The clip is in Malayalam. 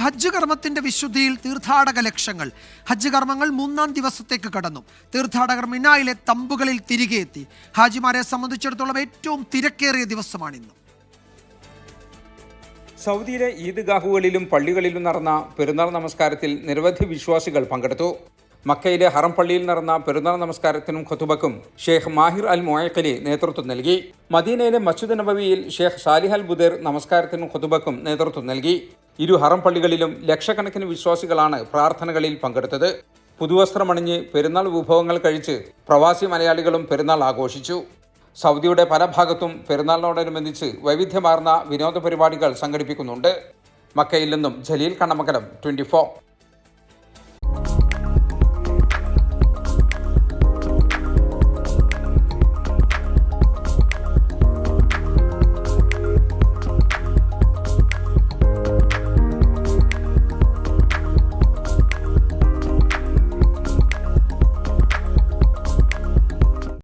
ഹജ്ജ് കർമ്മത്തിന്റെ വിശുദ്ധിയിൽ തീർത്ഥാടക ലക്ഷങ്ങൾ. ഹജ്ജ് കർമ്മങ്ങൾ 3-ാം ദിവസത്തേക്ക് കടന്നു. തീർത്ഥാടകർ മിനായിലെ തമ്പുകളിൽ തിരികെ എത്തി. ഹാജിമാരെ സംബന്ധിച്ചിടത്തോളം ഏറ്റവും തിരക്കേറിയ ദിവസമാണിന്ന്. സൗദിയിലെ ഈദ്ഗാഹുകളിലും പള്ളികളിലും നടന്ന പെരുന്നാൾ നമസ്കാരത്തിൽ നിരവധി വിശ്വാസികൾ പങ്കെടുത്തു. മക്കയിലെ ഹറം പള്ളിയിൽ നടന്ന പെരുന്നാൾ നമസ്കാരത്തിനും ഖുതുബക്കും ഷെയ്ഖ് മാഹിർ അൽ മുഅയ്ഖലി നേതൃത്വം നൽകി. മദീനയിലെ മസ്ജിദ് നബവിയിൽ ഷെയ്ഖ് സാലിഹ് അൽ ബുദൈർ നമസ്കാരത്തിനും ഖുതുബക്കും നേതൃത്വം നൽകി. ഇരു ഹറം പള്ളികളിലും ലക്ഷക്കണക്കിന് വിശ്വാസികളാണ് പ്രാർത്ഥനകളിൽ പങ്കെടുത്തത്. പുതുവസ്ത്രമണിഞ്ഞ് പെരുന്നാൾ വിഭവങ്ങൾ കഴിച്ച് പ്രവാസി മലയാളികളും പെരുന്നാൾ ആഘോഷിച്ചു. സൗദിയുടെ പല ഭാഗത്തും പെരുന്നാളിനോടനുബന്ധിച്ച് വൈവിധ്യമാർന്ന വിനോദ പരിപാടികൾ സംഘടിപ്പിക്കുന്നുണ്ട്. മക്കയിൽ നിന്നും ജലീൽ കണ്ണമംഗലം, 24.